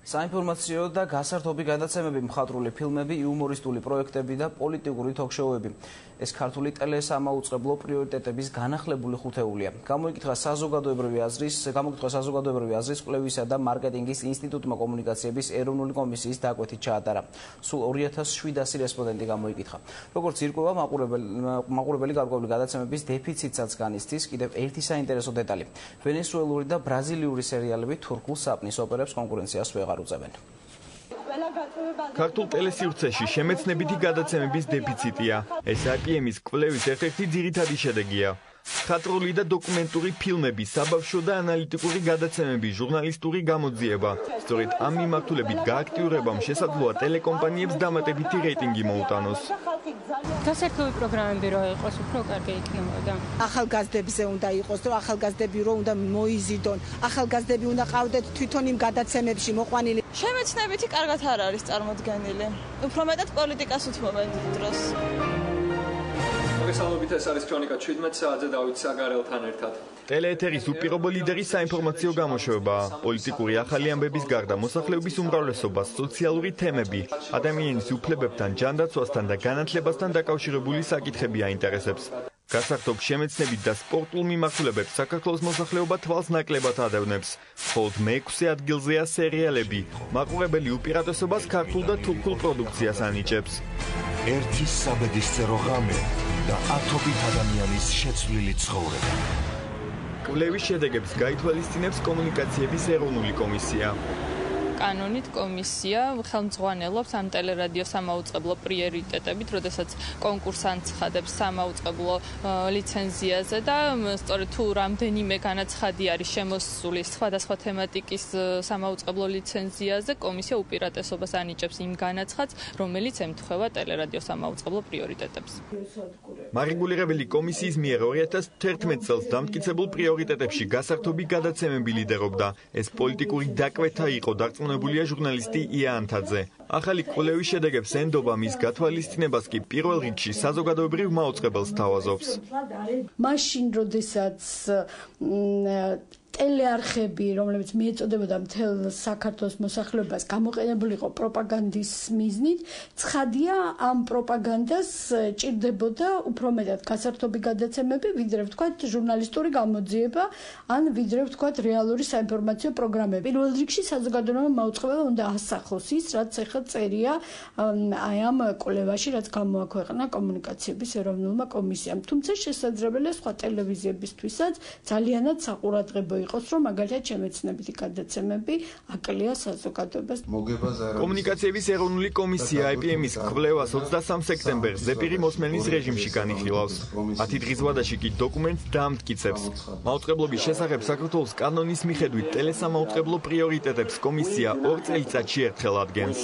საინფორმაციო და გასართობი გადაცემები, მხატვრული ფილმები, იუმორისტული პროექტები და პოლიტიკური თოქ-შოუები. ეს ქართული ტელესამაუწყებლო პრიორიტეტების განახლებული ხუთეულია. გამოგითხრა საზოგადოებრივი აზრის კვლევისა და მარკეტინგის ინსტიტუტმა კომუნიკაციების ეროვნული კომისიის დაკვეთით ჩაატარა. სულ 2700 რესპონდენტი გამოიკითხა. როგორც ირკვევა, მაყურებელი გარკვეული გადაცემების დეფიციტსაც განიცდის. კიდევ ერთი საინტერესო დეტალი. ვენესუელური და ბრაზილიური სერიალები თურქულ საპნის ოპერებს კონკურენციას ვეღარ უწევენ. ქართულ ტელესივრცეში შემეცნებითი გადაცემების დეფიციტია. ეს IPM-ის კვლევის ერთ-ერთი ძირითადი შედეგია. მხატვრული და დოკუმენტური ფილმები, საბავშვო და ანალიტიკური გადაცემები, ჟურნალისტური გამოძიება. სწორედ ამ მიმართულებით გააქტიურებამ შესაძლოა ტელეკომპანიებს დამატებითი რეიტინგი მოუტანოს. გასართობი პროგრამები რო იყოს, უფრო კარგი იქნებოდა. ახალგაზრდებზე უნდა იყოს, რომ ახალგაზრდები რო უნდა მოიზიდონ, ახალგაზრდები უნდა ყავდეთ თვითონ იმ გადაცემებში მოყვანილი. შემეცნებითი კარგად არ არის წარმოდგენილი. უფრო მეტად პოლიტიკას უთმობენ დროს. მოგესალმებით, ეს არის ქრონიკა 17 საათზე დავით საგარელთან ერთად. ტელეეთერის უპირობო ლიდერის საინფორმაციო გამოშვება, პოლიტიკური ახალი ამბების გარდა მოსახლეობის უმრავლესობა, სოციალური თემები, ადამიანის უფლებებთან, ჯანდაცვასთან და განათლებასთან დაკავშირებული საკითხები აინტერესებს. გასართობ შემეცნებით და სპორტულ მიმართულებებს საქართველოს მოსახლეობა თვალს ნაკლებად ადევნებს. მხოლოდ მე-6 ადგილზეა სერიალები. მაყურებელი უპირატესობას ქართულ და თურქულ პროდუქციას ანიჭებს. ერთი საბედისწერო ღამე და ათობით ადამიანის შეცვლილი ცხოვრება. კვლევის შედეგებს გაითვალისწინებს კომუნიკაციების ეროვნული კომისია. კანონით კომისია ხელმძღვანელობს ამ ტელერადიო სამაუწყებლო პრიორიტეტებით, როდესაც კონკურსს ანცხადებს სამაუწყებლო ლიცენზიაზე და სწორედ თუ რამდენიმე განაცხადი არის შემოსული სხვადასხვა თემატიკის სამაუწყებლო ლიცენზიაზე, კომისია უპირატესობას ანიჭებს იმ განაცხადს, რომელიც ემთხვევა ტელერადიო სამაუწყებლო პრიორიტეტებს. მარეგულირებელი კომისიის მიერ 2011 წელს დამტკიცებულ პრიორიტეტებში გასართობი გადაცემები ლიდერობდა. ეს პოლიტიკური დაკვეთა იყო დარწმუნებულია ჟურნალისტი ია ანთაძე. ახალი კვლევის შედეგებს ენდობა მის გათვალისწინებას კი პირველ რიგში საზოგადოებრივ მაუწყებელს თავაზობს. მაშინ, როდესაც ტელეარხები, რომლებიც მიეწოდებოდა მთელ საქართველოს მოსახლეობას, გამოყენებული იყო პროპაგანდის მიზნით, ცხადია ამ პროპაგანდას ჭირდებოდა უფრო მეტად გასართობი გადაცემები, ვიდრე ვთქვათ ჟურნალისტური გამოძიება, ან ვიდრე ვთქვათ რეალური საინფორმაციო პროგრამები. პირველ რიგში საზოგადოებრივ მაუწყებელმა უნდა ასახოს ის, რაც ახლა წერია აი ამ კვლევაში, რაც გამოაქვეყნა კომუნიკაციების ეროვნულმა კომისიამ. თუმცა შესაძლებელია სხვა ტელევიზიებისთვისაც ძალიანად საყურადღებო იყოს, რომ მაგალითად შემეცნებითი გადაცემები აკლია საზოგადოებას. კომუნიკაციების ეროვნული კომისია IPM-ის კვლევას 23 სექტემბერს ზეპირი მოსმენის რეჟიმში განიხილავს. 10 დღის ვადაში კი დოკუმენტს დაამტკიცებს. მაუწყებლობის შესახებ საქართველოს კანონის მიხედვით ტელესამაუწყებლო პრიორიტეტებს კომისია 2 წელიწადში ერთხელ ადგენს.